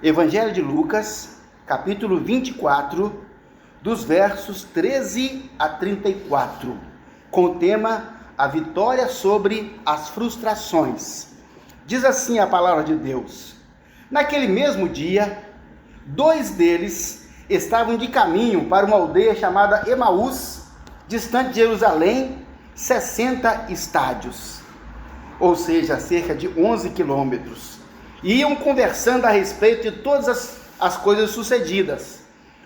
Evangelho de Lucas, capítulo 24, dos versos 13 a 34, com o tema A Vitória sobre as Frustrações. Diz assim a palavra de Deus: Naquele mesmo dia, 2 deles estavam de caminho para uma aldeia chamada Emaús, distante de Jerusalém, 60 estádios, ou seja, cerca de 11 quilômetros. E iam conversando a respeito de todas as coisas sucedidas.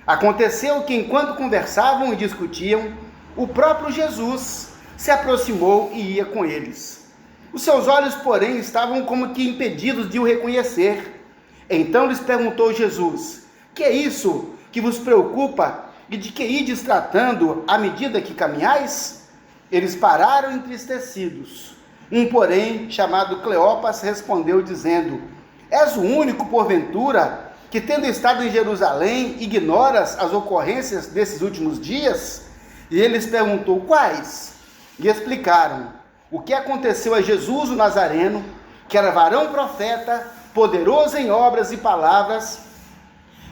Aconteceu que, enquanto conversavam e discutiam, o próprio Jesus se aproximou e ia com eles. Os seus olhos, porém, estavam como que impedidos de o reconhecer. Então lhes perguntou Jesus: Que é isso que vos preocupa e de que ides tratando à medida que caminhais? Eles pararam entristecidos. Um, porém, chamado Cleopas, respondeu dizendo: És o único, porventura, que, tendo estado em Jerusalém, ignoras as ocorrências desses últimos dias? E ele lhes perguntou: Quais? E explicaram o que aconteceu a Jesus o Nazareno, que era varão profeta, poderoso em obras e palavras,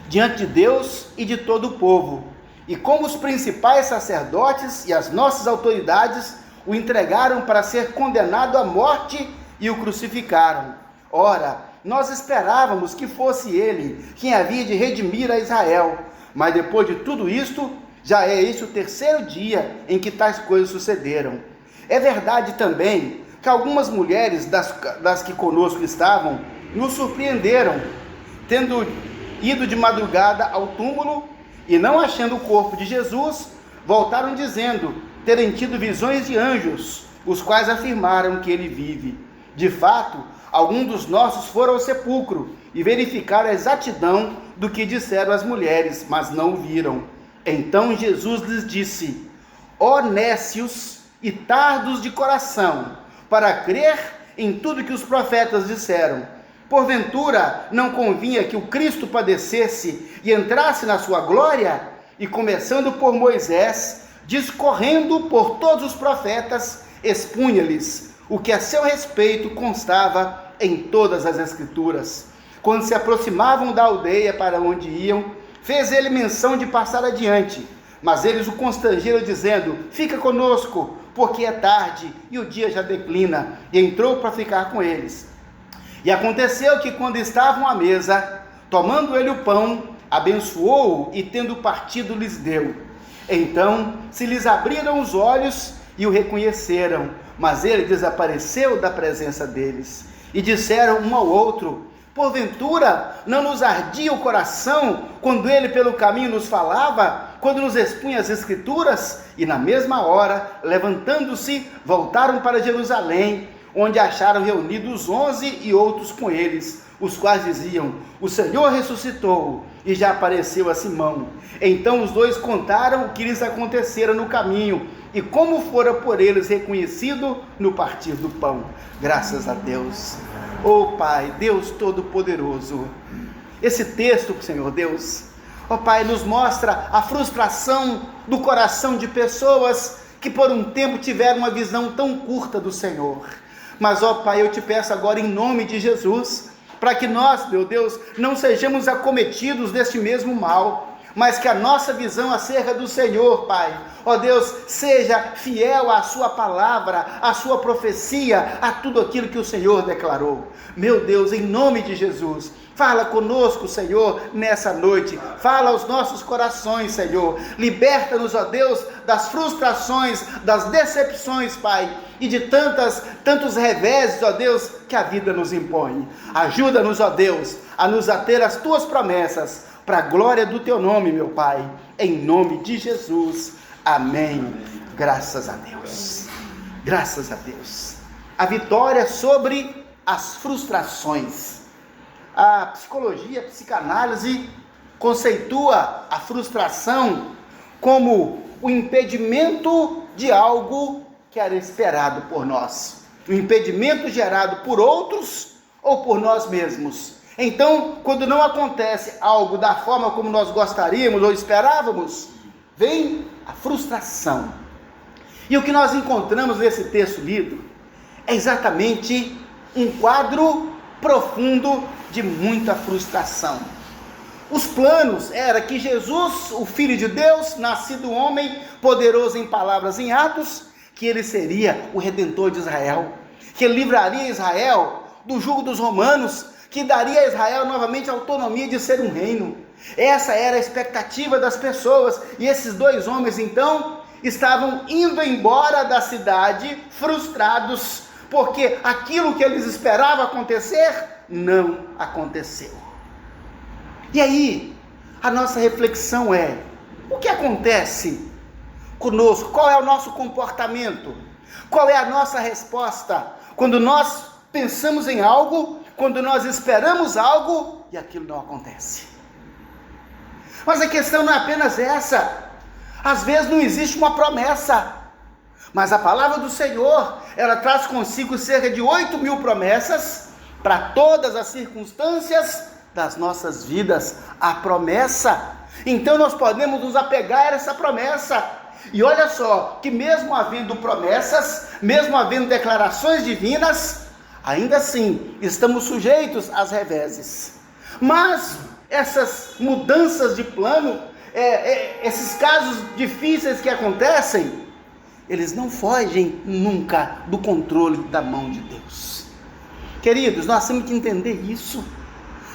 diante de Deus e de todo o povo, e como os principais sacerdotes e as nossas autoridades o entregaram para ser condenado à morte e o crucificaram. Ora, nós esperávamos que fosse ele quem havia de redimir a Israel, mas depois de tudo isto, já é este o 3º dia em que tais coisas sucederam. É verdade também que algumas mulheres das que conosco estavam nos surpreenderam, tendo ido de madrugada ao túmulo e não achando o corpo de Jesus, voltaram dizendo terem tido visões de anjos, os quais afirmaram que ele vive. De fato, alguns dos nossos foram ao sepulcro e verificaram a exatidão do que disseram as mulheres, mas não o viram. Então Jesus lhes disse: Ó nécios e tardos de coração, para crer em tudo que os profetas disseram. Porventura não convinha que o Cristo padecesse e entrasse na sua glória? E começando por Moisés, discorrendo por todos os profetas, expunha-lhes o que a seu respeito constava em todas as Escrituras. Quando se aproximavam da aldeia para onde iam, fez ele menção de passar adiante, mas eles o constrangeram dizendo: Fica conosco, porque é tarde e o dia já declina. E entrou para ficar com eles. E aconteceu que, quando estavam à mesa, tomando ele o pão, abençoou-o e, tendo partido, lhes deu. Então se lhes abriram os olhos e o reconheceram, mas ele desapareceu da presença deles. E disseram um ao outro: Porventura não nos ardia o coração quando ele pelo caminho nos falava, quando nos expunha as Escrituras? E na mesma hora, levantando-se, voltaram para Jerusalém, onde acharam reunidos 11 e outros com eles, os quais diziam: O Senhor ressuscitou e já apareceu a Simão. Então os 2 contaram o que lhes acontecera no caminho e como fora por eles reconhecido no partir do pão. Graças a Deus. Oh Pai, Deus Todo-Poderoso, esse texto, Senhor Deus, oh Pai, nos mostra a frustração do coração de pessoas que por um tempo tiveram uma visão tão curta do Senhor. Mas, ó Pai, eu te peço agora em nome de Jesus, para que nós, meu Deus, não sejamos acometidos deste mesmo mal, mas que a nossa visão acerca do Senhor, Pai, ó Deus, seja fiel à sua palavra, à sua profecia, a tudo aquilo que o Senhor declarou. Meu Deus, em nome de Jesus, fala conosco, Senhor, nessa noite. Fala aos nossos corações, Senhor. Liberta-nos, ó Deus, das frustrações, das decepções, Pai, e de tantos reveses, ó Deus, que a vida nos impõe. Ajuda-nos, ó Deus, a nos ater às tuas promessas, para a glória do teu nome, meu Pai, em nome de Jesus. Amém. Graças a Deus. Graças a Deus. A vitória sobre as frustrações. A psicologia, a psicanálise conceitua a frustração como o impedimento de algo que era esperado por nós. O impedimento gerado por outros ou por nós mesmos. Então, quando não acontece algo da forma como nós gostaríamos ou esperávamos, vem a frustração. E o que nós encontramos nesse texto lido é exatamente um quadro profundo de muita frustração. Os planos era que Jesus, o Filho de Deus, nascido homem, poderoso em palavras e em atos, que ele seria o Redentor de Israel, que ele livraria Israel do jugo dos romanos, que daria a Israel novamente a autonomia de ser um reino. Essa era a expectativa das pessoas, e esses dois homens então estavam indo embora da cidade frustrados, porque aquilo que eles esperavam acontecer, não aconteceu. E aí, a nossa reflexão é: o que acontece conosco? Qual é o nosso comportamento? Qual é a nossa resposta quando nós pensamos em algo, quando nós esperamos algo e aquilo não acontece? Mas a questão não é apenas essa. Às vezes não existe uma promessa, mas a palavra do Senhor, ela traz consigo cerca de 8.000 promessas para todas as circunstâncias das nossas vidas. A promessa, então nós podemos nos apegar a essa promessa. E olha só, que mesmo havendo promessas, mesmo havendo declarações divinas, ainda assim estamos sujeitos às reveses. Mas essas mudanças de plano, esses casos difíceis que acontecem, eles não fogem nunca do controle da mão de Deus. Queridos, nós temos que entender isso.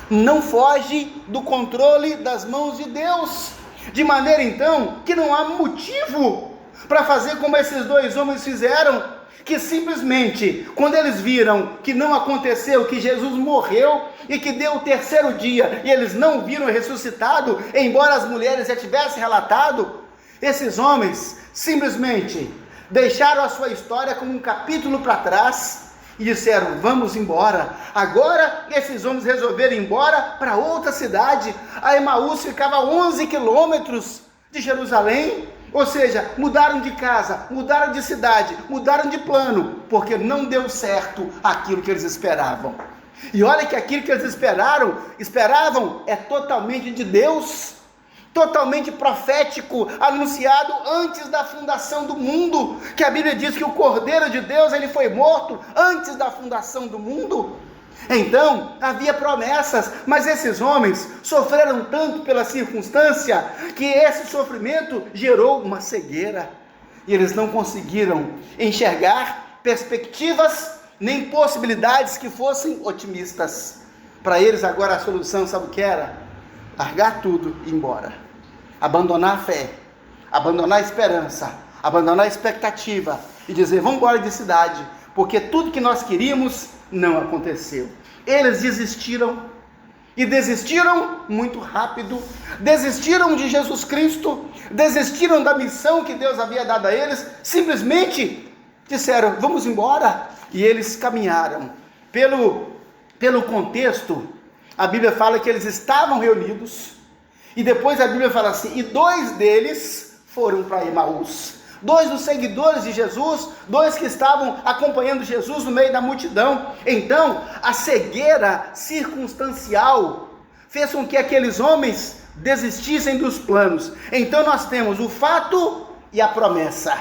Não foge do controle das mãos de Deus, de maneira então que não há motivo para fazer como esses dois homens fizeram, que simplesmente, quando eles viram que não aconteceu, que Jesus morreu e que deu o terceiro dia, e eles não viram ressuscitado, embora as mulheres já tivessem relatado, esses homens simplesmente deixaram a sua história como um capítulo para trás e disseram: vamos embora. Agora esses homens resolveram ir embora para outra cidade. A Emaús ficava a 11 quilômetros de Jerusalém. Ou seja, mudaram de casa, mudaram de cidade, mudaram de plano, porque não deu certo aquilo que eles esperavam. E olha que aquilo que eles esperavam é totalmente de Deus, totalmente profético, anunciado antes da fundação do mundo, que a Bíblia diz que o Cordeiro de Deus, ele foi morto antes da fundação do mundo. Então, havia promessas, mas esses homens sofreram tanto pela circunstância, que esse sofrimento gerou uma cegueira, e eles não conseguiram enxergar perspectivas, nem possibilidades que fossem otimistas. Para eles agora a solução, sabe o que era? Largar tudo e ir embora, abandonar a fé, abandonar a esperança, abandonar a expectativa, e dizer: vamos embora de cidade, porque tudo que nós queríamos não aconteceu. Eles desistiram, e desistiram muito rápido, desistiram de Jesus Cristo, desistiram da missão que Deus havia dado a eles, simplesmente disseram: vamos embora. E eles caminharam. Pelo contexto, a Bíblia fala que eles estavam reunidos, e depois a Bíblia fala assim: e 2 deles foram para Emaús. 2 dos seguidores de Jesus, 2 que estavam acompanhando Jesus no meio da multidão. Então, a cegueira circunstancial fez com que aqueles homens desistissem dos planos. Então nós temos o fato e a promessa.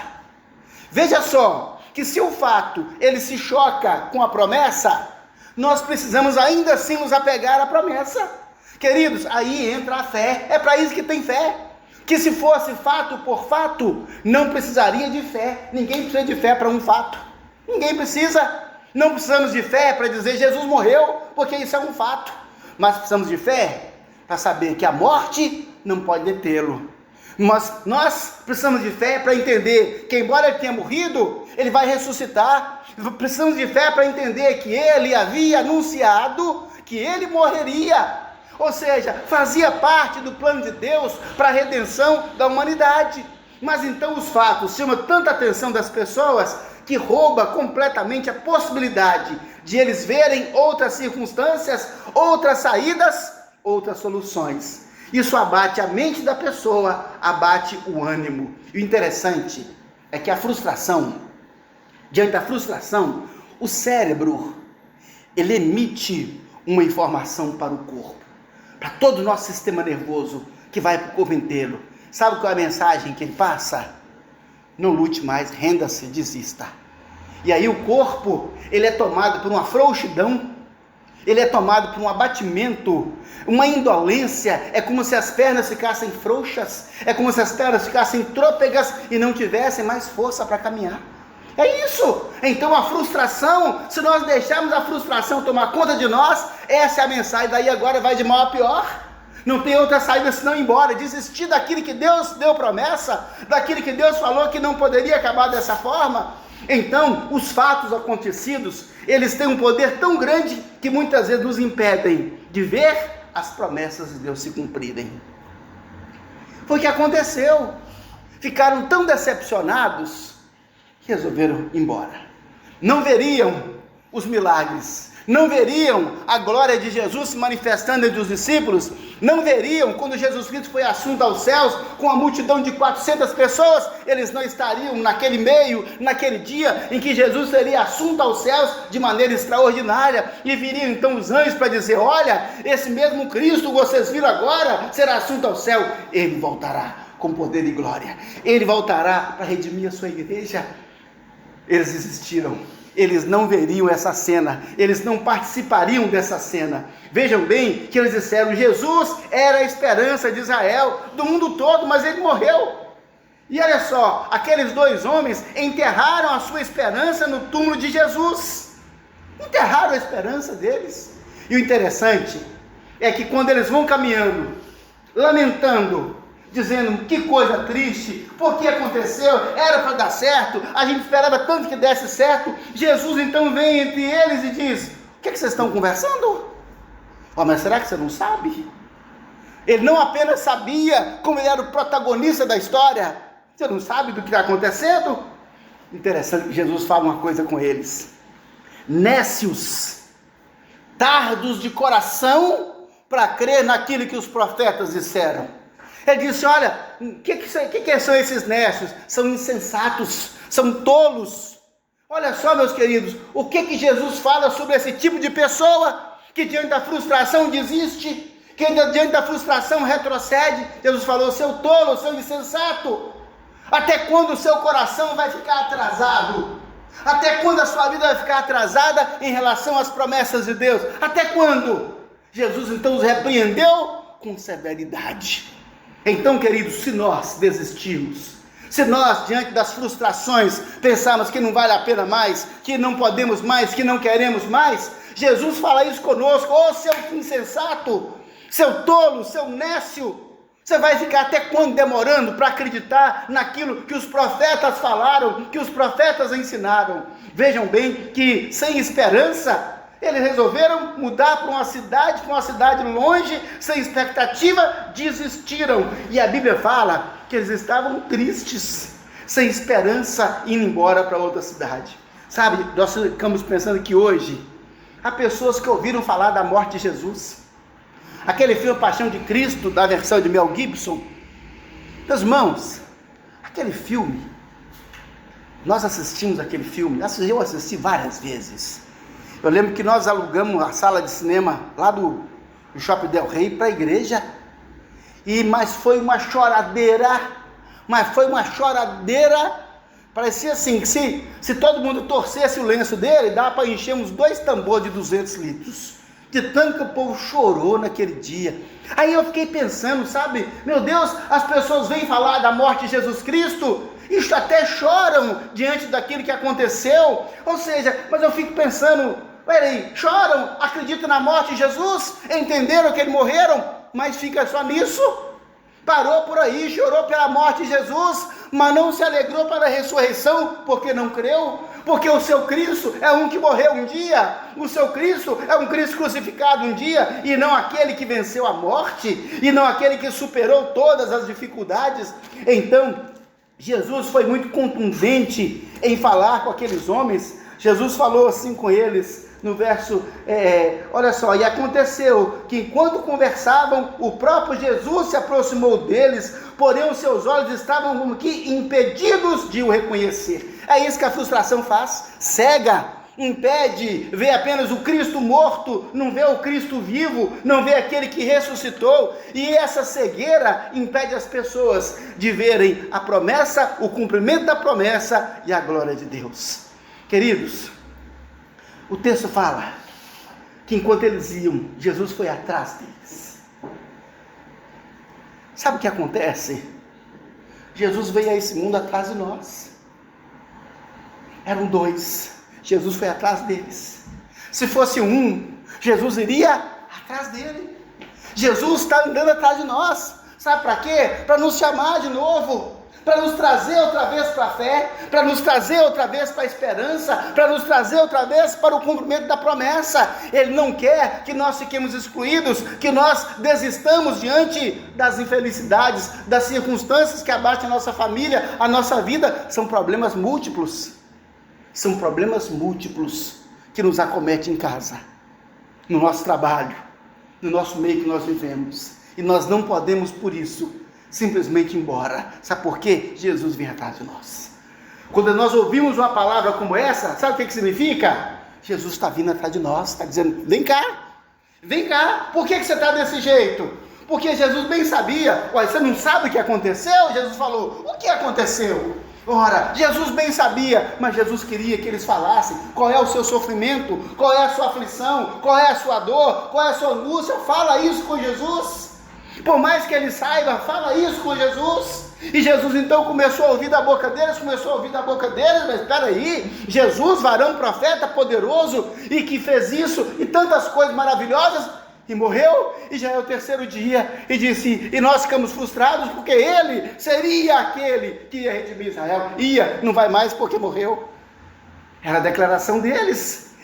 Veja só, que se o fato ele se choca com a promessa, nós precisamos ainda assim nos apegar à promessa. Queridos, aí entra a fé. É para isso que tem fé. Que se fosse fato por fato, não precisaria de fé. Ninguém precisa de fé para um fato. Ninguém precisa. Não precisamos de fé para dizer Jesus morreu, porque isso é um fato. Mas precisamos de fé para saber que a morte não pode detê-lo. Mas nós precisamos de fé para entender que, embora ele tenha morrido, ele vai ressuscitar. Precisamos de fé para entender que ele havia anunciado que ele morreria. Ou seja, fazia parte do plano de Deus para a redenção da humanidade. Mas então os fatos chamam tanta atenção das pessoas que rouba completamente a possibilidade de eles verem outras circunstâncias, outras saídas, outras soluções. Isso abate a mente da pessoa, abate o ânimo. E o interessante é que a frustração, diante da frustração, o cérebro, ele emite uma informação para o corpo, para todo o nosso sistema nervoso que vai para o corpo inteiro. Sabe qual é a mensagem que ele passa? Não lute mais, renda-se, desista. E aí o corpo, ele é tomado por uma frouxidão, ele é tomado por um abatimento, uma indolência. É como se as pernas ficassem frouxas, é como se as pernas ficassem trôpegas e não tivessem mais força para caminhar. É isso. Então a frustração, se nós deixarmos a frustração tomar conta de nós, essa é a mensagem. Daí agora vai de mal a pior. Não tem outra saída senão ir embora, desistir daquilo que Deus deu promessa, daquilo que Deus falou que não poderia acabar dessa forma. Então, os fatos acontecidos, eles têm um poder tão grande que muitas vezes nos impedem de ver as promessas de Deus se cumprirem. Foi o que aconteceu. Ficaram tão decepcionados que resolveram ir embora. Não veriam os milagres, não veriam a glória de Jesus se manifestando entre os discípulos, não veriam quando Jesus Cristo foi assunto aos céus com a multidão de 400 pessoas, eles não estariam naquele meio, naquele dia em que Jesus seria assunto aos céus de maneira extraordinária, e viriam então os anjos para dizer: olha, esse mesmo Cristo que vocês viram agora será assunto ao céu, ele voltará com poder e glória, ele voltará para redimir a sua igreja. Eles desistiram. Eles não veriam essa cena, eles não participariam dessa cena. Vejam bem que eles disseram: Jesus era a esperança de Israel, do mundo todo, mas ele morreu. E olha só, aqueles dois homens enterraram a sua esperança no túmulo de Jesus, enterraram a esperança deles. E o interessante é que quando eles vão caminhando, lamentando, dizendo: que coisa triste, por que aconteceu, era para dar certo, a gente esperava tanto que desse certo. Jesus então vem entre eles e diz: o que vocês estão conversando? Oh, mas será que você não sabe? Ele não apenas sabia, como ele era o protagonista da história. Você não sabe do que está acontecendo? Interessante que Jesus fala uma coisa com eles: nécios, tardos de coração para crer naquilo que os profetas disseram. Ele disse: olha, o que são esses nécios? São insensatos, são tolos. Olha só, meus queridos, o que Jesus fala sobre esse tipo de pessoa que diante da frustração desiste, que diante da frustração retrocede. Jesus falou: seu tolo, seu insensato, até quando o seu coração vai ficar atrasado? Até quando a sua vida vai ficar atrasada em relação às promessas de Deus? Até quando? Jesus então os repreendeu com severidade. Então, queridos, se nós desistirmos, se nós diante das frustrações pensarmos que não vale a pena mais, que não podemos mais, que não queremos mais, Jesus fala isso conosco: ô seu insensato, seu tolo, seu nécio, você vai ficar até quando demorando para acreditar naquilo que os profetas falaram, que os profetas ensinaram? Vejam bem que sem esperança, eles resolveram mudar para uma cidade longe, sem expectativa, desistiram. E a Bíblia fala que eles estavam tristes, sem esperança, indo embora para outra cidade. Sabe, nós ficamos pensando que hoje há pessoas que ouviram falar da morte de Jesus. Aquele filme Paixão de Cristo, da versão de Mel Gibson. Meus irmãos, aquele filme, nós assistimos aquele filme, eu assisti várias vezes. Eu lembro que nós alugamos a sala de cinema lá do Shopping Del Rey para a igreja, mas foi uma choradeira, parecia assim, que se todo mundo torcesse o lenço dele, dava para encher uns 2 tambores de 200 litros, de tanto que o povo chorou naquele dia. Aí eu fiquei pensando, sabe, meu Deus, as pessoas vêm falar da morte de Jesus Cristo, e até choram diante daquilo que aconteceu. Ou seja, mas eu fico pensando: peraí, choram, acreditam na morte de Jesus, entenderam que ele morreram, mas fica só nisso? Parou por aí, chorou pela morte de Jesus, mas não se alegrou pela ressurreição, porque não creu? Porque o seu Cristo é um que morreu um dia, o seu Cristo é um Cristo crucificado um dia, e não aquele que venceu a morte, e não aquele que superou todas as dificuldades. Então, Jesus foi muito contundente em falar com aqueles homens. Jesus falou assim com eles, no verso, olha só: e aconteceu que enquanto conversavam, o próprio Jesus se aproximou deles, porém os seus olhos estavam como que impedidos de o reconhecer. É isso que a frustração faz, cega, impede, vê apenas o Cristo morto, não vê o Cristo vivo, não vê aquele que ressuscitou, e essa cegueira impede as pessoas de verem a promessa, o cumprimento da promessa e a glória de Deus. Queridos, o texto fala que enquanto eles iam, Jesus foi atrás deles. Sabe o que acontece? Jesus veio a esse mundo atrás de nós. Eram dois, Jesus foi atrás deles. Se fosse um, Jesus iria atrás dele. Jesus está andando atrás de nós. Sabe para quê? Para nos chamar de novo, para nos trazer outra vez para a fé, para nos trazer outra vez para a esperança, para nos trazer outra vez para o cumprimento da promessa. Ele não quer que nós fiquemos excluídos, que nós desistamos diante das infelicidades, das circunstâncias que abatem a nossa família, a nossa vida. São problemas múltiplos, que nos acometem em casa, no nosso trabalho, no nosso meio que nós vivemos. E nós não podemos, por isso, simplesmente ir embora. Sabe por quê? Jesus vem atrás de nós. Quando nós ouvimos uma palavra como essa, sabe o que significa? Jesus está vindo atrás de nós, está dizendo, vem cá, por que você está desse jeito? Porque Jesus bem sabia. Ué, você não sabe o que aconteceu? Jesus falou, o que aconteceu? Ora, Jesus bem sabia, mas Jesus queria que eles falassem qual é o seu sofrimento, qual é a sua aflição, qual é a sua dor, qual é a sua angústia. Fala isso com Jesus. Por mais que ele saiba, fala isso com Jesus. E Jesus então começou a ouvir da boca deles, mas espera aí, Jesus, varão profeta poderoso, e que fez isso, e tantas coisas maravilhosas, e morreu, e já é o terceiro dia, e disse, e nós ficamos frustrados, porque ele seria aquele que ia redimir Israel. Não vai mais porque morreu. Era a declaração deles,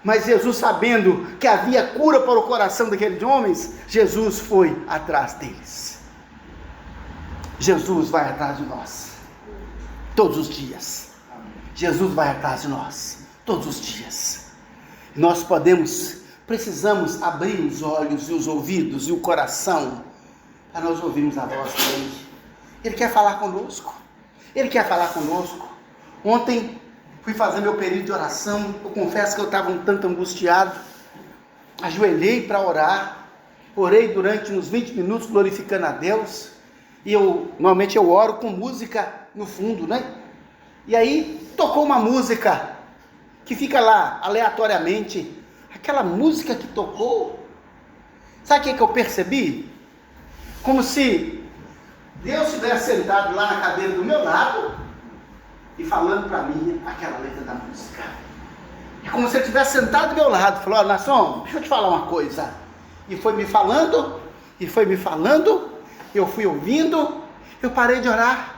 mas Jesus, sabendo que havia cura para o coração daqueles homens, Jesus foi atrás deles. Jesus vai atrás de nós, todos os dias. Jesus vai atrás de nós, todos os dias. Nós precisamos abrir os olhos e os ouvidos e o coração, para nós ouvirmos a voz dele. Ele quer falar conosco. Ontem, fui fazer meu período de oração. Eu confesso que eu estava um tanto angustiado. Ajoelhei para orar. Orei durante uns 20 minutos glorificando a Deus. E normalmente eu oro com música no fundo, né? E aí tocou uma música que fica lá aleatoriamente. Aquela música que tocou. Sabe o que eu percebi? Como se Deus estivesse sentado lá na cadeira do meu lado e falando para mim aquela letra da música. É como se ele tivesse sentado do meu lado, falou, nação, deixa eu te falar uma coisa. E foi me falando, eu fui ouvindo, eu parei de orar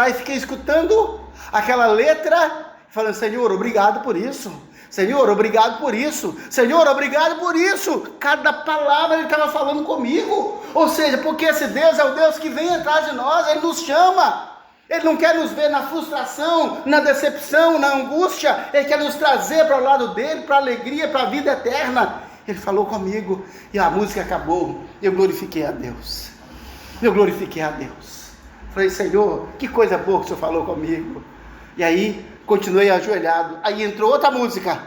e fiquei escutando aquela letra, falando, Senhor, obrigado por isso. Senhor, obrigado por isso. Senhor, obrigado por isso. Cada palavra ele estava falando comigo. Ou seja, porque esse Deus é o Deus que vem atrás de nós, ele nos chama. Ele não quer nos ver na frustração, na decepção, na angústia. Ele quer nos trazer para o lado dele, para a alegria, para a vida eterna. Ele falou comigo e a música acabou. Eu glorifiquei a Deus. Falei, Senhor, que coisa boa que o Senhor falou comigo. E aí, continuei ajoelhado. Aí entrou outra música.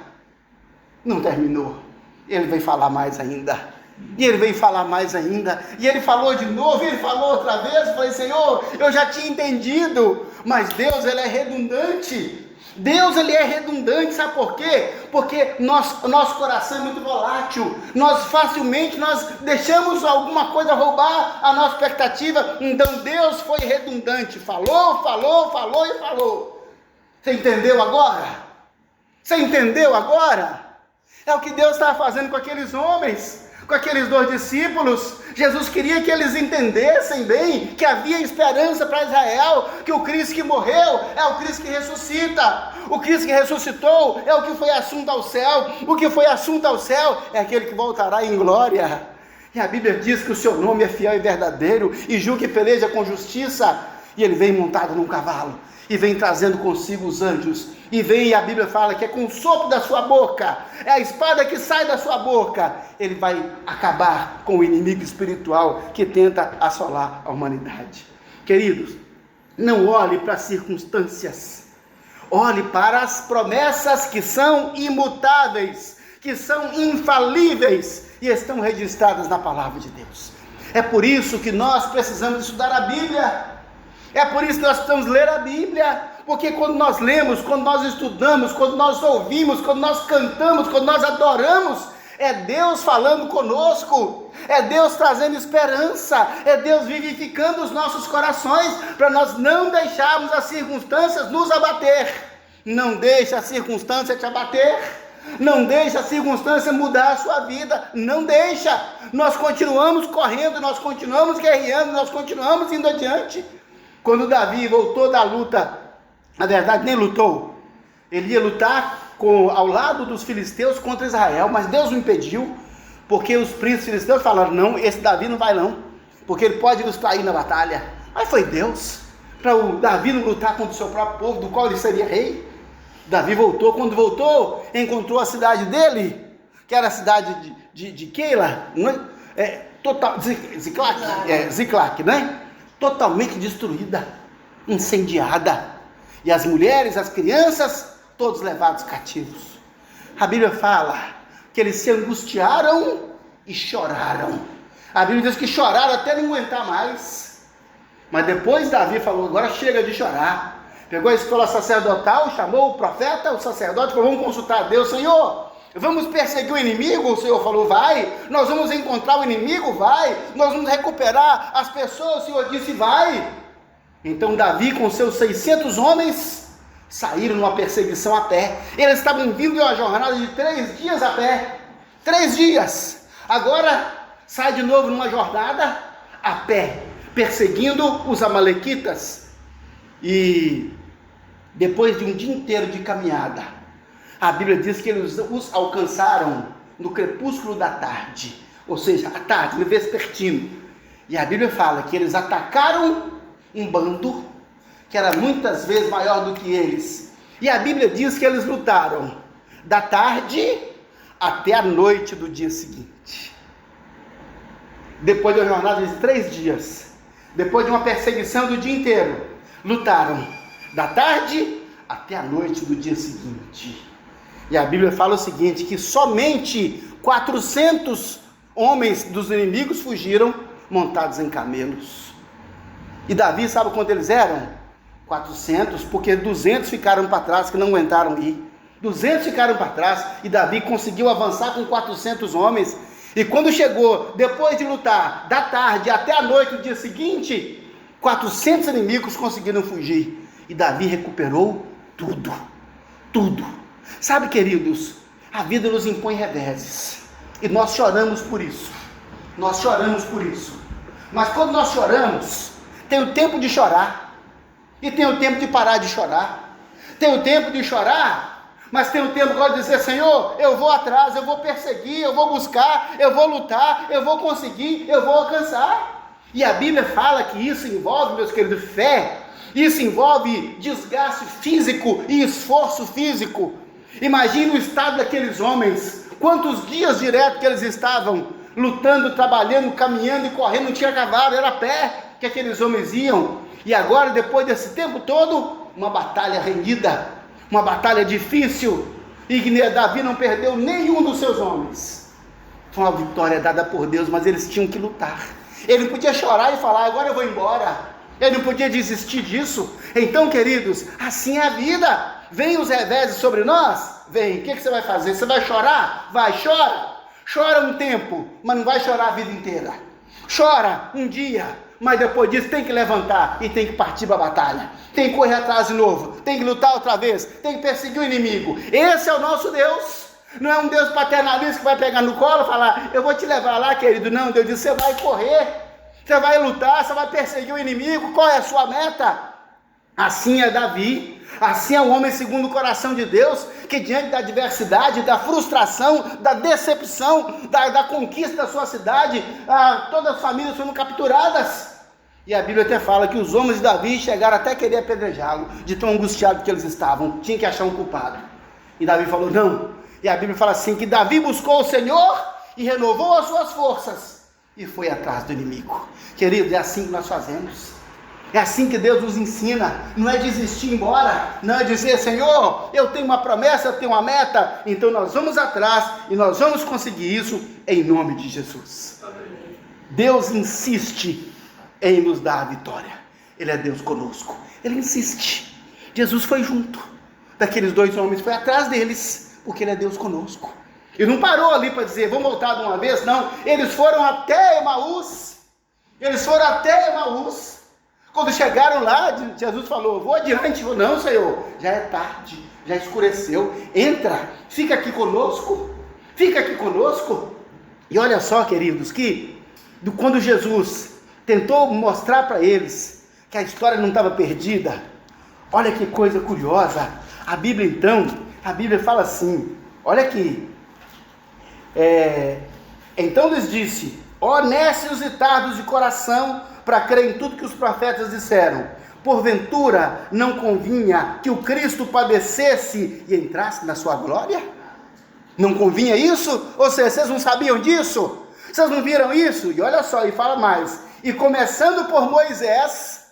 Não terminou. Ele veio falar mais ainda. E ele falou de novo, ele falou outra vez. Eu falei, Senhor, eu já tinha entendido, mas Deus, ele é redundante. Sabe por quê? Porque o nosso coração é muito volátil. Facilmente nós deixamos alguma coisa roubar a nossa expectativa. Então Deus foi redundante, falou. Você entendeu agora? É o que Deus estava fazendo com aqueles homens, com aqueles 2 discípulos. Jesus queria que eles entendessem bem que havia esperança para Israel, que o Cristo que morreu é o Cristo que ressuscita. O Cristo que ressuscitou é o que foi assunto ao céu. O que foi assunto ao céu é aquele que voltará em glória. E a Bíblia diz que o seu nome é fiel e verdadeiro, e julga e peleja com justiça. E ele vem montado num cavalo, e vem trazendo consigo os anjos, e a Bíblia fala que é com o sopro da sua boca, é a espada que sai da sua boca, ele vai acabar com o inimigo espiritual que tenta assolar a humanidade. Queridos, não olhe para as circunstâncias, olhe para as promessas que são imutáveis, que são infalíveis, e estão registradas na palavra de Deus. É por isso que nós precisamos estudar a Bíblia. É por isso que nós precisamos ler a Bíblia, Porque quando nós lemos, quando nós estudamos, quando nós ouvimos, quando nós cantamos, quando nós adoramos, é Deus falando conosco, é Deus trazendo esperança, é Deus vivificando os nossos corações, para nós não deixarmos as circunstâncias nos abater. Não deixe a circunstância te abater, não deixe a circunstância mudar a sua vida, não deixa. Nós continuamos correndo, nós continuamos guerreando, nós continuamos indo adiante. Quando Davi voltou da luta, na verdade nem lutou, ele ia lutar ao lado dos filisteus contra Israel, mas Deus o impediu, porque os príncipes filisteus falaram: não, esse Davi não vai não, porque ele pode nos trair na batalha. Mas foi Deus, para o Davi não lutar contra o seu próprio povo, do qual ele seria rei. Davi voltou, quando voltou, encontrou a cidade dele, que era a cidade de Keila, Ziclac, né? Totalmente destruída, incendiada, e as mulheres, as crianças, todos levados cativos. A Bíblia fala que eles se angustiaram e choraram. A Bíblia diz que choraram até não aguentar mais. Mas depois Davi falou: agora chega de chorar. Pegou a escola sacerdotal, chamou o profeta, o sacerdote, falou: vamos consultar a Deus. Senhor, vamos perseguir o inimigo? O Senhor falou: vai. Nós vamos encontrar o inimigo? Vai. Nós vamos recuperar as pessoas? O Senhor disse: vai. Então Davi, com seus 600 homens, saíram numa perseguição a pé. Eles estavam vindo em uma jornada de 3 dias a pé. 3 dias. Agora sai de novo numa jornada a pé, perseguindo os amalequitas. E depois de um dia inteiro de caminhada, a Bíblia diz que eles os alcançaram no crepúsculo da tarde, ou seja, à tarde, no vespertino. E a Bíblia fala que eles atacaram um bando que era muitas vezes maior do que eles. E a Bíblia diz que eles lutaram da tarde até a noite do dia seguinte. Depois de uma jornada de 3 dias, depois de uma perseguição do dia inteiro, lutaram da tarde até a noite do dia seguinte. E a Bíblia fala o seguinte, que somente 400 homens dos inimigos fugiram montados em camelos. E Davi, sabe quanto eles eram? 400, porque 200 ficaram para trás, que não aguentaram ir. 200 ficaram para trás, e Davi conseguiu avançar com 400 homens. E quando chegou, depois de lutar, da tarde até a noite do dia seguinte, 400 inimigos conseguiram fugir. E Davi recuperou tudo. Tudo. Sabe, queridos, a vida nos impõe reveses. E nós choramos por isso. Nós choramos por isso. Mas quando nós choramos, tem o tempo de chorar. E tem o tempo de parar de chorar. Tem o tempo de chorar, mas tem o tempo agora de dizer: Senhor, eu vou atrás, eu vou perseguir, eu vou buscar, eu vou lutar, eu vou conseguir, eu vou alcançar. E a Bíblia fala que isso envolve, meus queridos, fé. Isso envolve desgaste físico e esforço físico. Imagine o estado daqueles homens. Quantos dias direto que eles estavam lutando, trabalhando, caminhando e correndo, não tinha cavalo, era a pé que aqueles homens iam. E agora, depois desse tempo todo, uma batalha renhida, uma batalha difícil, e Davi não perdeu nenhum dos seus homens. Foi uma vitória dada por Deus, mas eles tinham que lutar. Ele não podia chorar e falar: agora eu vou embora. Ele não podia desistir disso. Então, queridos, assim é a vida. Vem os reveses sobre nós? Vem. O que você vai fazer? Você vai chorar? Vai, chora. Chora um tempo, mas não vai chorar a vida inteira. Chora um dia, mas depois disso tem que levantar e tem que partir para a batalha. Tem que correr atrás de novo, tem que lutar outra vez, tem que perseguir o inimigo. Esse é o nosso Deus. Não é um Deus paternalista que vai pegar no colo e falar: eu vou te levar lá, querido. Não, Deus diz: você vai correr, você vai lutar, você vai perseguir o inimigo. Qual é a sua meta? Assim é Davi, assim é o homem segundo o coração de Deus, que diante da adversidade, da frustração, da decepção, da conquista da sua cidade, todas as famílias foram capturadas. E a Bíblia até fala que os homens de Davi chegaram até a querer apedrejá-lo, de tão angustiado que eles estavam, tinha que achar um culpado. E Davi falou: não. E a Bíblia fala assim, que Davi buscou o Senhor e renovou as suas forças e foi atrás do inimigo. Querido, é assim que nós fazemos. É assim que Deus nos ensina. Não é desistir embora, não é dizer: Senhor, eu tenho uma promessa, eu tenho uma meta, então nós vamos atrás e nós vamos conseguir isso em nome de Jesus. Amém. Deus insiste em nos dar a vitória. Ele é Deus conosco. Ele insiste. Jesus foi junto daqueles dois homens, foi atrás deles, porque Ele é Deus conosco. Ele não parou ali para dizer, vamos voltar de uma vez, não. Eles foram até Emaús. Quando chegaram lá, Jesus falou, vou adiante. Falou, não, Senhor, já é tarde, já escureceu. Entra, fica aqui conosco. E olha só, queridos, que quando Jesus tentou mostrar para eles que a história não estava perdida, olha que coisa curiosa. A Bíblia fala assim, olha aqui. Então lhes disse, ó nécios e tardos de coração, para crer em tudo que os profetas disseram. Porventura não convinha que o Cristo padecesse e entrasse na sua glória? Não convinha isso? Ou seja, vocês não sabiam disso? Vocês não viram isso? E olha só, e fala mais. E começando por Moisés,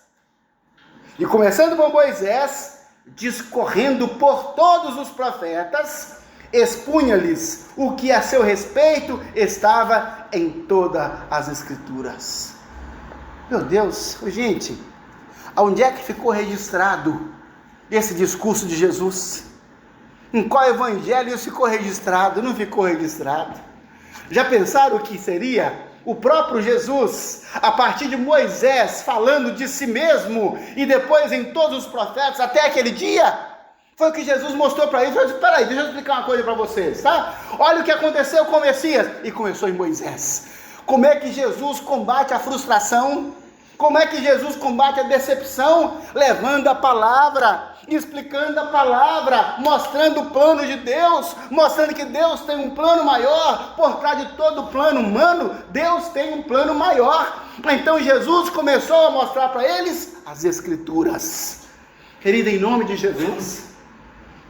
discorrendo por todos os profetas, expunha-lhes o que a seu respeito estava em todas as Escrituras. Meu Deus, gente, onde é que ficou registrado esse discurso de Jesus? Em qual evangelho isso ficou registrado? Não ficou registrado. Já pensaram o que seria o próprio Jesus, a partir de Moisés, falando de si mesmo, e depois em todos os profetas, até aquele dia? Foi o que Jesus mostrou para eles. Eu disse, peraí, deixa eu explicar uma coisa para vocês, tá? Olha o que aconteceu com o Messias, e começou em Moisés. Como é que Jesus combate a frustração? Como é que Jesus combate a decepção? Levando a palavra, explicando a palavra, mostrando o plano de Deus, mostrando que Deus tem um plano maior, por trás de todo o plano humano, Deus tem um plano maior. Então Jesus começou a mostrar para eles as Escrituras. Querida, em nome de Jesus,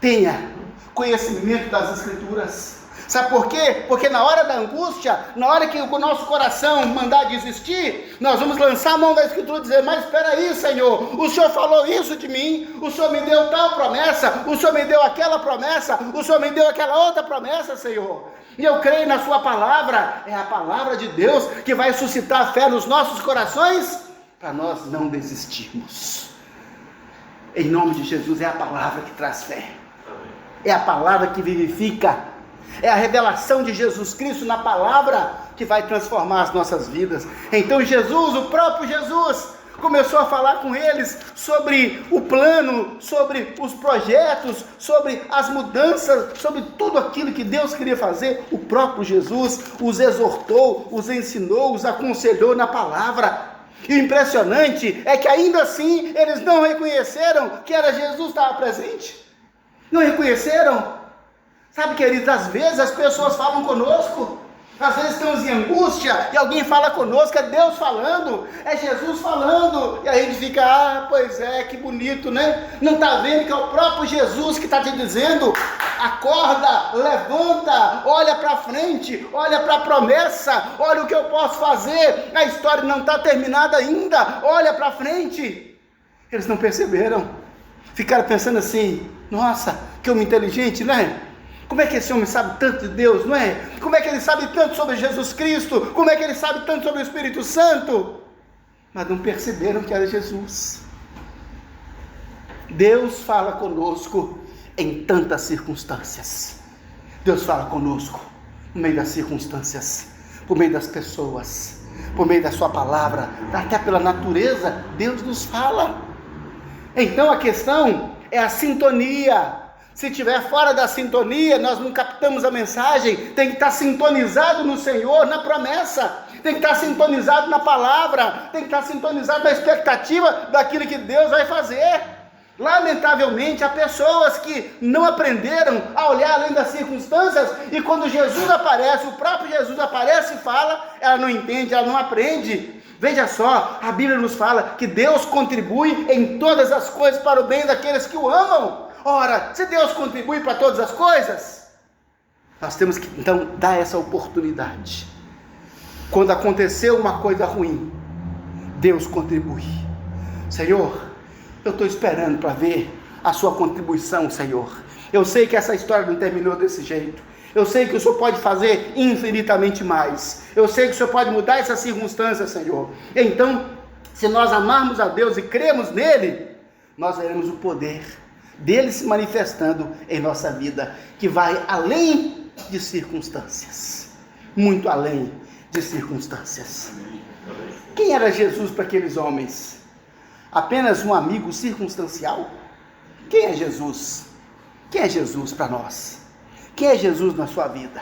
tenha conhecimento das Escrituras. Sabe por quê? Porque na hora da angústia, na hora que o nosso coração mandar desistir, nós vamos lançar a mão da Escritura e dizer, mas espera aí, Senhor, o Senhor falou isso de mim, o Senhor me deu tal promessa, o Senhor me deu aquela promessa, o Senhor me deu aquela outra promessa, Senhor. E eu creio na sua palavra, é a palavra de Deus que vai suscitar fé nos nossos corações, para nós não desistirmos. Em nome de Jesus, é a palavra que traz fé, é a palavra que vivifica, é a revelação de Jesus Cristo na palavra que vai transformar as nossas vidas. Então Jesus, o próprio Jesus, começou a falar com eles sobre o plano, sobre os projetos, sobre as mudanças, sobre tudo aquilo que Deus queria fazer. O próprio Jesus os exortou, os ensinou, os aconselhou na palavra. E o impressionante é que ainda assim eles não reconheceram que era Jesus que estava presente. Não reconheceram. Sabe, queridos, às vezes as pessoas falam conosco, às vezes estamos em angústia e alguém fala conosco, é Deus falando, é Jesus falando, e aí a gente fica, pois é, que bonito, né? Não está vendo que é o próprio Jesus que está te dizendo, acorda, levanta, olha para frente, olha para a promessa, olha o que eu posso fazer, a história não está terminada ainda, olha para frente. Eles não perceberam, ficaram pensando assim, nossa, que homem inteligente, né? Como é que esse homem sabe tanto de Deus, não é? Como é que ele sabe tanto sobre Jesus Cristo? Como é que ele sabe tanto sobre o Espírito Santo? Mas não perceberam que era Jesus. Deus fala conosco em tantas circunstâncias. Deus fala conosco no meio das circunstâncias, por meio das pessoas, por meio da sua palavra, até pela natureza, Deus nos fala. Então a questão é a sintonia. Se estiver fora da sintonia, nós não captamos a mensagem. Tem que estar sintonizado no Senhor, na promessa. Tem que estar sintonizado na palavra. Tem que estar sintonizado na expectativa daquilo que Deus vai fazer. Lamentavelmente, há pessoas que não aprenderam a olhar além das circunstâncias. E quando Jesus aparece, o próprio Jesus aparece e fala, ela não entende, ela não aprende. Veja só, a Bíblia nos fala que Deus contribui em todas as coisas para o bem daqueles que o amam. Ora, se Deus contribui para todas as coisas, nós temos que então dar essa oportunidade. Quando aconteceu uma coisa ruim, Deus contribui. Senhor, eu estou esperando para ver a sua contribuição, Senhor. Eu sei que essa história não terminou desse jeito. Eu sei que o Senhor pode fazer infinitamente mais. Eu sei que o Senhor pode mudar essas circunstâncias, Senhor. Então, se nós amarmos a Deus e cremos nele, nós veremos o poder dele se manifestando em nossa vida, que vai além de circunstâncias, muito além de circunstâncias. Quem era Jesus para aqueles homens? Apenas um amigo circunstancial? Quem é Jesus? Quem é Jesus para nós? Quem é Jesus na sua vida?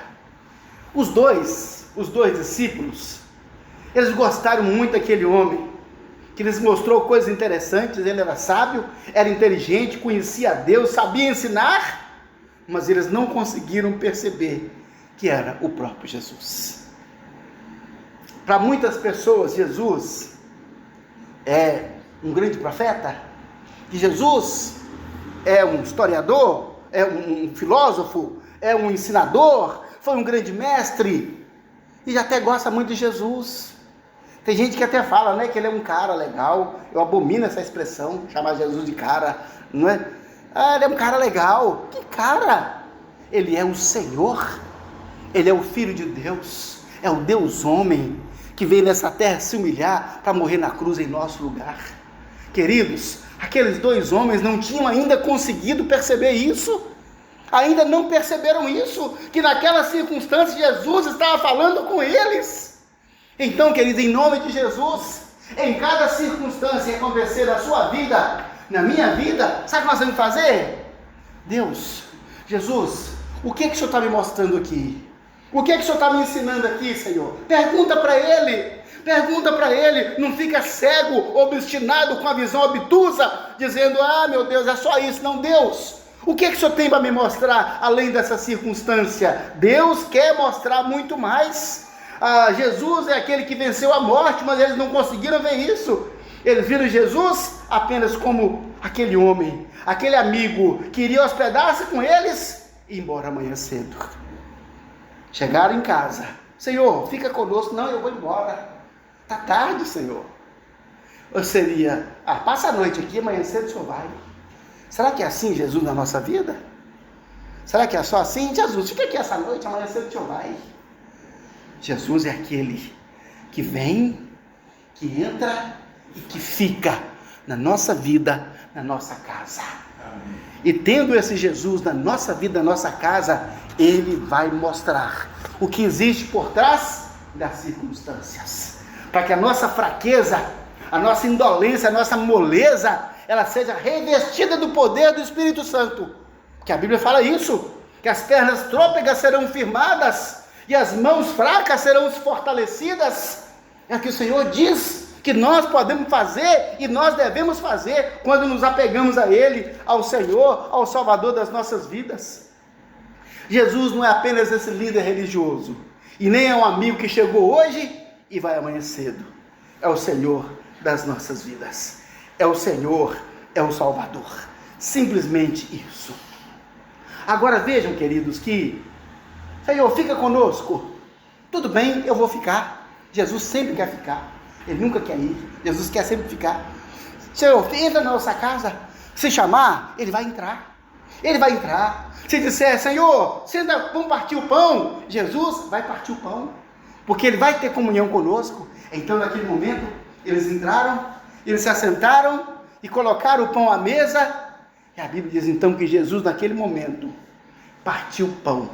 Os dois discípulos, eles gostaram muito daquele homem, que lhes mostrou coisas interessantes. Ele era sábio, era inteligente, conhecia a Deus, sabia ensinar, mas eles não conseguiram perceber que era o próprio Jesus. Para muitas pessoas, Jesus é um grande profeta, que Jesus é um historiador, é um filósofo, é um ensinador, foi um grande mestre, e até gosta muito de Jesus. Tem gente que até fala, né, que ele é um cara legal. Eu abomino essa expressão, chamar Jesus de cara, não é? Ele é um cara legal. Que cara? Ele é o Senhor, ele é o Filho de Deus, é o Deus homem, que veio nessa terra se humilhar para morrer na cruz em nosso lugar. Queridos, aqueles dois homens não tinham ainda conseguido perceber isso, ainda não perceberam isso, que naquela circunstância Jesus estava falando com eles. Então, queridos, em nome de Jesus, em cada circunstância que acontecer na sua vida, na minha vida, sabe o que nós vamos fazer? Deus, Jesus, o que o Senhor está me mostrando aqui? O que o Senhor está me ensinando aqui, Senhor? Pergunta para Ele, não fica cego, obstinado, com a visão obtusa, dizendo, meu Deus, é só isso. Não, Deus, o que o Senhor tem para me mostrar, além dessa circunstância? Deus quer mostrar muito mais. Jesus é aquele que venceu a morte, mas eles não conseguiram ver isso. Eles viram Jesus apenas como aquele homem, aquele amigo que iria hospedar-se com eles e ir embora amanhã cedo. Chegaram em casa, Senhor, fica conosco. Não, eu vou embora, está tarde, Senhor. Ou seria, passa a noite aqui, amanhã cedo o Senhor vai. Será que é assim Jesus na nossa vida? Será que é só assim? Jesus, fica aqui essa noite, amanhã cedo o Senhor vai. Jesus é aquele que vem, que entra e que fica na nossa vida, na nossa casa. Amém. E tendo esse Jesus na nossa vida, na nossa casa, Ele vai mostrar o que existe por trás das circunstâncias, para que a nossa fraqueza, a nossa indolência, a nossa moleza, ela seja revestida do poder do Espírito Santo, que a Bíblia fala isso, que as pernas trôpegas serão firmadas, e as mãos fracas serão fortalecidas. É o que o Senhor diz que nós podemos fazer e nós devemos fazer quando nos apegamos a Ele, ao Senhor, ao Salvador das nossas vidas. Jesus não é apenas esse líder religioso, e nem é um amigo que chegou hoje e vai amanhã cedo. É o Senhor das nossas vidas, é o Senhor, é o Salvador, simplesmente isso. Agora vejam, queridos, que Senhor, fica conosco. Tudo bem, eu vou ficar. Jesus sempre quer ficar. Ele nunca quer ir. Jesus quer sempre ficar. Senhor, entra na nossa casa. Se chamar, Ele vai entrar. Ele vai entrar. Se disser, Senhor, vamos partir o pão, Jesus vai partir o pão, porque Ele vai ter comunhão conosco. Então, naquele momento, eles entraram, eles se assentaram e colocaram o pão à mesa. E a Bíblia diz então que Jesus, naquele momento, partiu o pão,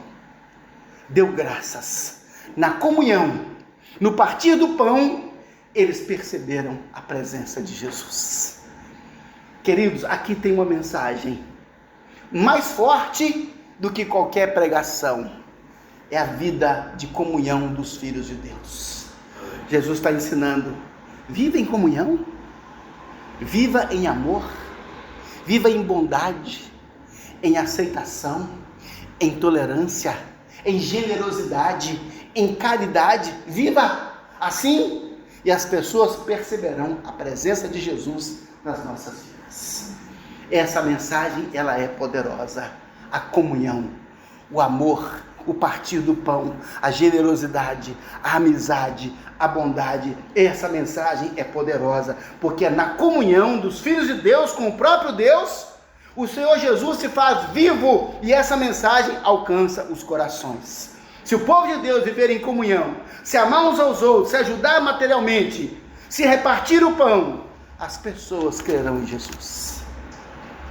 deu graças. Na comunhão, no partir do pão, eles perceberam a presença de Jesus. Queridos, aqui tem uma mensagem mais forte do que qualquer pregação. É a vida de comunhão dos filhos de Deus. Jesus está ensinando: viva em comunhão, viva em amor, viva em bondade, em aceitação, em tolerância, em generosidade, em caridade. Viva assim, e as pessoas perceberão a presença de Jesus nas nossas vidas. Essa mensagem, ela é poderosa. A comunhão, o amor, o partir do pão, a generosidade, a amizade, a bondade. Essa mensagem é poderosa, porque é na comunhão dos filhos de Deus com o próprio Deus, o Senhor Jesus se faz vivo, e essa mensagem alcança os corações. Se o povo de Deus viver em comunhão, se amar uns aos outros, se ajudar materialmente, se repartir o pão, as pessoas crerão em Jesus.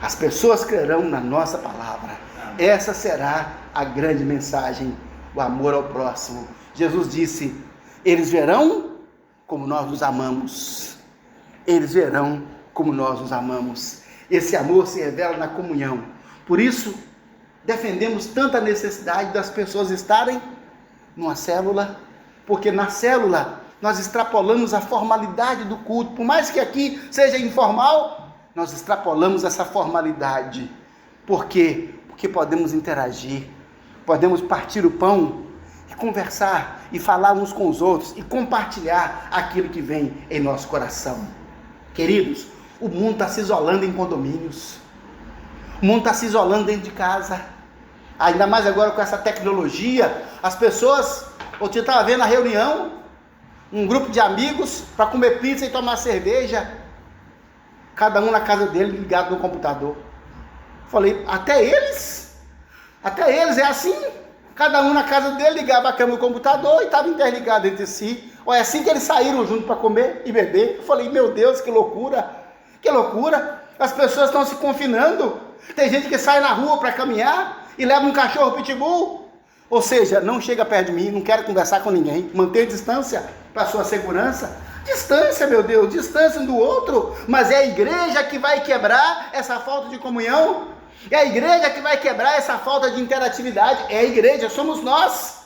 As pessoas crerão na nossa palavra. Essa será a grande mensagem, o amor ao próximo. Jesus disse: eles verão como nós os amamos. Eles verão como nós os amamos. Esse amor se revela na comunhão. Por isso, defendemos tanta necessidade das pessoas estarem numa célula, porque na célula nós extrapolamos a formalidade do culto. Por mais que aqui seja informal, nós extrapolamos essa formalidade. Por quê? Porque podemos interagir, podemos partir o pão e conversar e falar uns com os outros e compartilhar aquilo que vem em nosso coração. Queridos, o mundo está se isolando em condomínios, o mundo está se isolando dentro de casa, ainda mais agora com essa tecnologia. As pessoas, ontem eu estava vendo a reunião, um grupo de amigos para comer pizza e tomar cerveja, cada um na casa dele ligado no computador. Falei, até eles é assim, cada um na casa dele ligava a câmera no computador e estava interligado entre si. Ou é assim que eles saíram junto para comer e beber. Eu falei, meu Deus, que loucura, as pessoas estão se confinando. Tem gente que sai na rua para caminhar e leva um cachorro pitbull, ou seja, não chega perto de mim, não quero conversar com ninguém, manter distância para sua segurança. Distância, meu Deus, distância um do outro. Mas é a igreja que vai quebrar essa falta de comunhão, é a igreja que vai quebrar essa falta de interatividade. É a igreja, somos nós,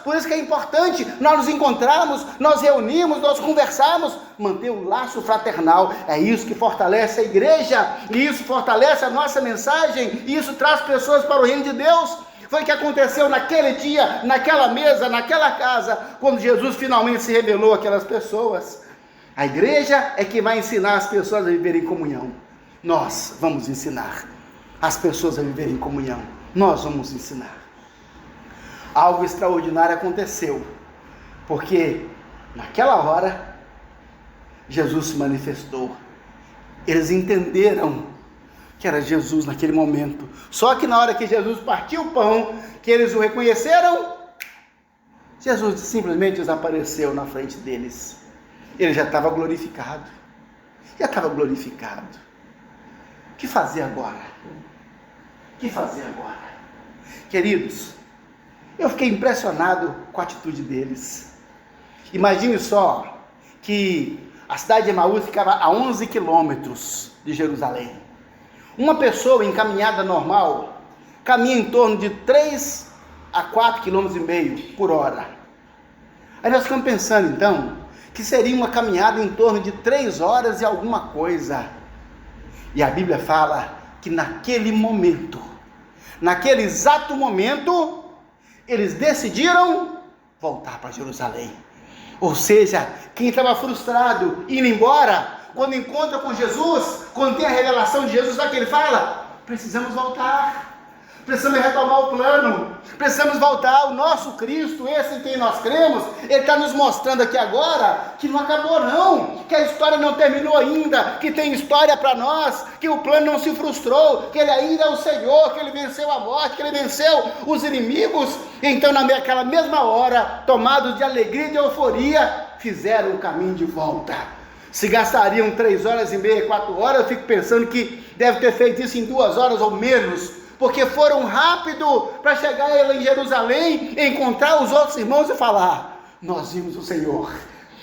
por isso que é importante nós nos encontrarmos, nós reunirmos, nós conversarmos, manter o laço fraternal. É isso que fortalece a igreja, e isso fortalece a nossa mensagem, e isso traz pessoas para o reino de Deus. Foi o que aconteceu naquele dia, naquela mesa, naquela casa, quando Jesus finalmente se revelou àquelas pessoas. A igreja é que vai ensinar as pessoas a viverem em comunhão. Nós vamos ensinar as pessoas a viverem em comunhão. Nós vamos ensinar. Algo extraordinário aconteceu, porque naquela hora Jesus se manifestou. Eles entenderam que era Jesus naquele momento. Só que na hora que Jesus partiu o pão, que eles o reconheceram, Jesus simplesmente desapareceu na frente deles. Ele já estava glorificado. O que fazer agora? Queridos, eu fiquei impressionado com a atitude deles. Imagine só que a cidade de Emaús ficava a 11 quilômetros de Jerusalém. Uma pessoa em caminhada normal caminha em torno de 3 a 4,5 km por hora. Aí nós ficamos pensando então que seria uma caminhada em torno de 3 horas e alguma coisa. E a Bíblia fala que naquele exato momento, eles decidiram voltar para Jerusalém. Ou seja, quem estava frustrado, indo embora, quando encontra com Jesus, quando tem a revelação de Jesus, sabe o que ele fala? Precisamos voltar, precisamos retomar o plano, precisamos voltar. O nosso Cristo, esse em quem nós cremos, ele está nos mostrando aqui agora que não acabou não, que a história não terminou ainda, que tem história para nós, que o plano não se frustrou, que ele ainda é o Senhor, que ele venceu a morte, que ele venceu os inimigos. Então naquela mesma hora, tomados de alegria e de euforia, fizeram o caminho de volta. Se gastariam 3 horas e meia, 4 horas, eu fico pensando que deve ter feito isso em 2 horas ou menos, porque foram rápido para chegar em Jerusalém, encontrar os outros irmãos e falar: nós vimos o Senhor,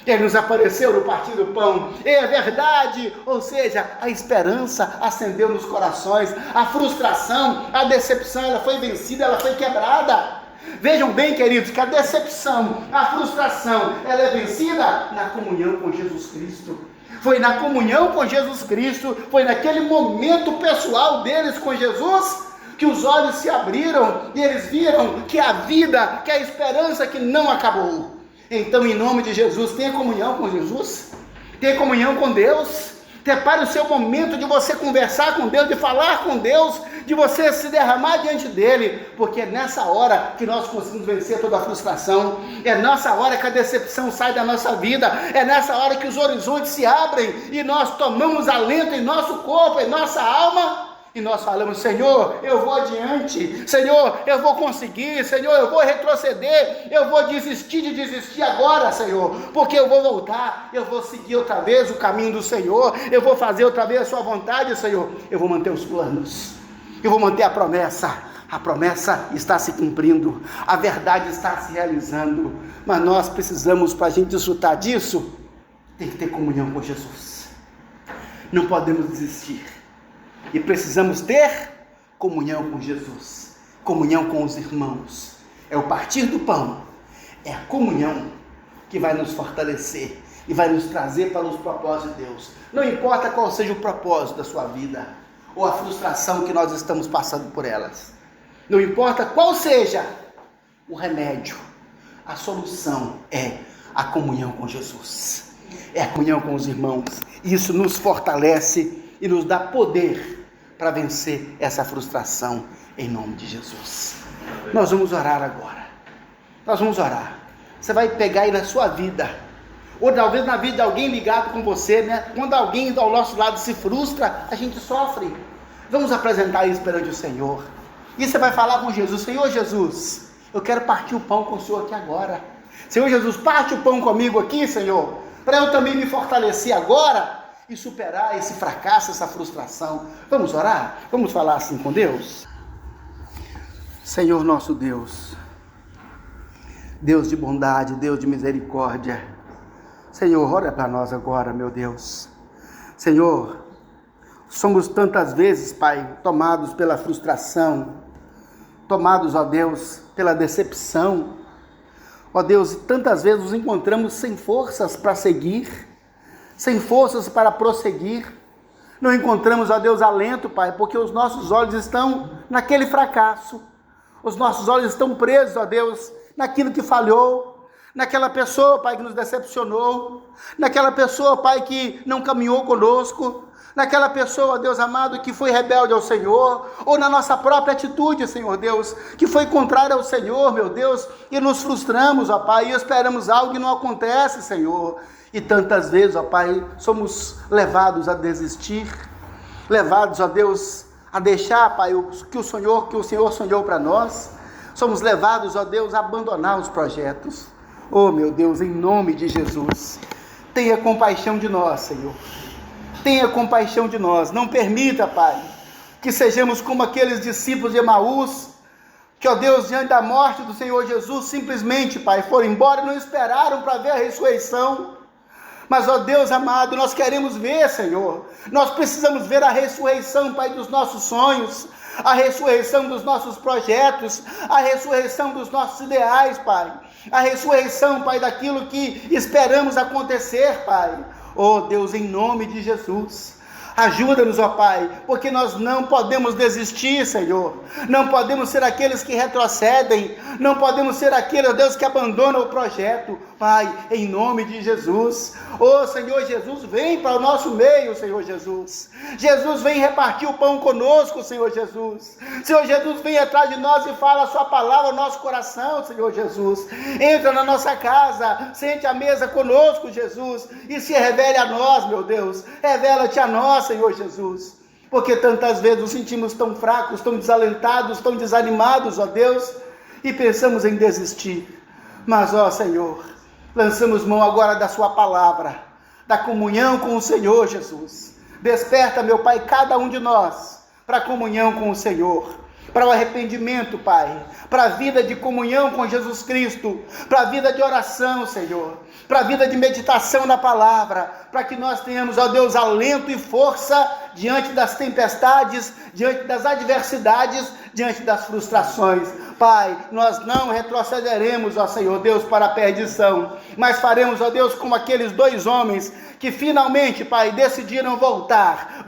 ele nos apareceu no partir do pão, é verdade. Ou seja, a esperança acendeu nos corações, a frustração, a decepção, ela foi vencida, ela foi quebrada. Vejam bem, queridos, que a decepção, a frustração, ela é vencida na comunhão com Jesus Cristo. Foi na comunhão com Jesus Cristo, foi naquele momento pessoal deles com Jesus, que os olhos se abriram e eles viram que a vida, que a esperança que não acabou. Então, em nome de Jesus, tenha comunhão com Jesus, tenha comunhão com Deus. Prepare o seu momento de você conversar com Deus, de falar com Deus, de você se derramar diante dele, porque é nessa hora que nós conseguimos vencer toda a frustração, é nessa hora que a decepção sai da nossa vida, é nessa hora que os horizontes se abrem e nós tomamos alento em nosso corpo, em nossa alma, E nós falamos: Senhor, eu vou adiante, Senhor, eu vou conseguir, Senhor, eu vou retroceder, eu vou desistir agora, Senhor, porque eu vou voltar, eu vou seguir outra vez o caminho do Senhor, eu vou fazer outra vez a sua vontade, Senhor, eu vou manter os planos, eu vou manter a promessa está se cumprindo, a verdade está se realizando, mas nós precisamos, para a gente desfrutar disso, tem que ter comunhão com Jesus, não podemos desistir, e precisamos ter comunhão com Jesus, comunhão com os irmãos, é o partir do pão, é a comunhão que vai nos fortalecer, e vai nos trazer para os propósitos de Deus, não importa qual seja o propósito da sua vida, ou a frustração que nós estamos passando por elas, não importa qual seja o remédio, a solução é a comunhão com Jesus, é a comunhão com os irmãos, isso nos fortalece e nos dá poder para vencer essa frustração, em nome de Jesus. Nós vamos orar agora, você vai pegar aí na sua vida, ou talvez na vida de alguém ligado com você, né? Quando alguém ao nosso lado se frustra, a gente sofre, vamos apresentar isso perante o Senhor, e você vai falar com Jesus: Senhor Jesus, eu quero partir o pão com o Senhor aqui agora, Senhor Jesus, parte o pão comigo aqui, Senhor, para eu também me fortalecer agora, e superar esse fracasso, essa frustração. Vamos orar? Vamos falar assim com Deus? Senhor nosso Deus, Deus de bondade, Deus de misericórdia, Senhor, olha para nós agora, meu Deus. Senhor, somos tantas vezes, Pai, tomados pela frustração, tomados, ó Deus, pela decepção, ó Deus, e tantas vezes nos encontramos sem forças para seguir, sem forças para prosseguir, não encontramos, ó Deus, alento, Pai, porque os nossos olhos estão naquele fracasso, os nossos olhos estão presos, ó Deus, naquilo que falhou, naquela pessoa, Pai, que nos decepcionou, naquela pessoa, Pai, que não caminhou conosco, naquela pessoa, Deus amado, que foi rebelde ao Senhor, ou na nossa própria atitude, Senhor Deus, que foi contrária ao Senhor, meu Deus, e nos frustramos, ó Pai, e esperamos algo que não acontece, Senhor, e tantas vezes, ó Pai, somos levados a desistir, levados, ó Deus, a deixar, Pai, o que o Senhor sonhou para nós, somos levados, ó Deus, a abandonar os projetos. Oh, meu Deus, em nome de Jesus, tenha compaixão de nós, Senhor, tenha compaixão de nós, não permita, Pai, que sejamos como aqueles discípulos de Emaús, que, ó Deus, diante da morte do Senhor Jesus, simplesmente, Pai, foram embora e não esperaram para ver a ressurreição. Mas, ó Deus amado, nós queremos ver, Senhor, nós precisamos ver a ressurreição, Pai, dos nossos sonhos, a ressurreição dos nossos projetos, a ressurreição dos nossos ideais, Pai, a ressurreição, Pai, daquilo que esperamos acontecer, Pai. Oh Deus, em nome de Jesus, ajuda-nos, ó Pai, porque nós não podemos desistir, Senhor, não podemos ser aqueles que retrocedem, não podemos ser aqueles, ó Deus, que abandonam o projeto, Pai, em nome de Jesus. Oh Senhor Jesus, vem para o nosso meio, Senhor Jesus, Jesus vem repartir o pão conosco, Senhor Jesus, Senhor Jesus, vem atrás de nós e fala a sua palavra ao nosso coração, Senhor Jesus, entra na nossa casa, sente à mesa conosco, Jesus, e se revele a nós, meu Deus, revela-te a nós, Senhor Jesus, porque tantas vezes nos sentimos tão fracos, tão desalentados, tão desanimados, ó Deus, e pensamos em desistir, mas, ó Senhor, lançamos mão agora da sua palavra, da comunhão com o Senhor Jesus, desperta, meu Pai, cada um de nós, para a comunhão com o Senhor, para o arrependimento, Pai, para a vida de comunhão com Jesus Cristo, para a vida de oração, Senhor, para a vida de meditação na palavra, para que nós tenhamos, ó Deus, alento e força diante das tempestades, diante das adversidades, diante das frustrações. Pai, nós não retrocederemos, ó Senhor Deus, para a perdição, mas faremos, ó Deus, como aqueles dois homens que finalmente, Pai, decidiram voltar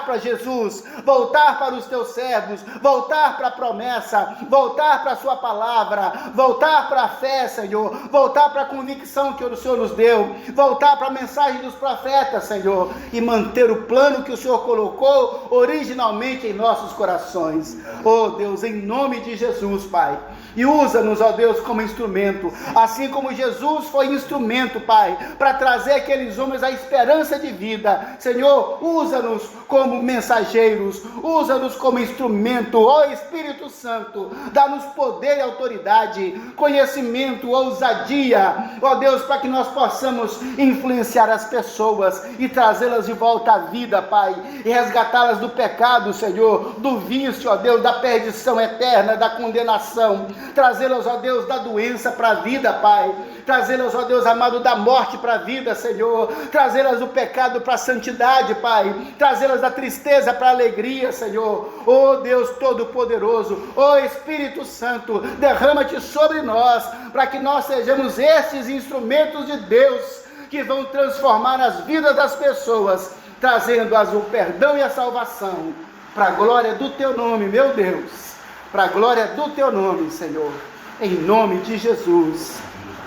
para Jesus, voltar para os teus servos, voltar para a promessa, voltar para a sua palavra, voltar para a fé, Senhor, voltar para a convicção que o Senhor nos deu, voltar para a mensagem dos profetas, Senhor, e manter o plano que o Senhor colocou originalmente em nossos corações. Oh Deus, em nome de Jesus, Pai, e usa-nos, ó Deus, como instrumento, assim como Jesus foi instrumento, Pai, para trazer aqueles homens a esperança de vida. Senhor, usa-nos como mensageiros, usa-nos como instrumento, ó Espírito Santo, dá-nos poder e autoridade, conhecimento, ousadia, ó Deus, para que nós possamos influenciar as pessoas e trazê-las de volta à vida, Pai, e resgatá-las do pecado, Senhor, do vício, ó Deus, da perdição eterna, da condenação, trazê-las, ó Deus, da doença para a vida, Pai, trazê-las, ó Deus amado, da morte para a vida, Senhor, trazê-las do pecado para a santidade, Pai, trazê-las da tristeza para a alegria, Senhor. Ó Deus Todo-Poderoso, ó Espírito Santo, derrama-te sobre nós, para que nós sejamos esses instrumentos de Deus, que vão transformar as vidas das pessoas, trazendo-as o perdão e a salvação, para a glória do Teu nome, meu Deus, para a glória do Teu nome, Senhor, em nome de Jesus,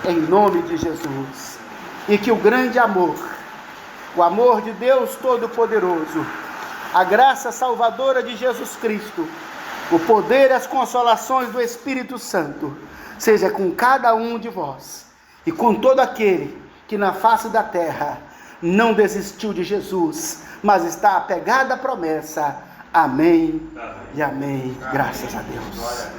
em nome de Jesus, e que o grande amor, o amor de Deus Todo-Poderoso, a graça salvadora de Jesus Cristo, o poder e as consolações do Espírito Santo, seja com cada um de vós, e com todo aquele que na face da terra não desistiu de Jesus, mas está apegado à promessa. Amém e amém. Graças a Deus.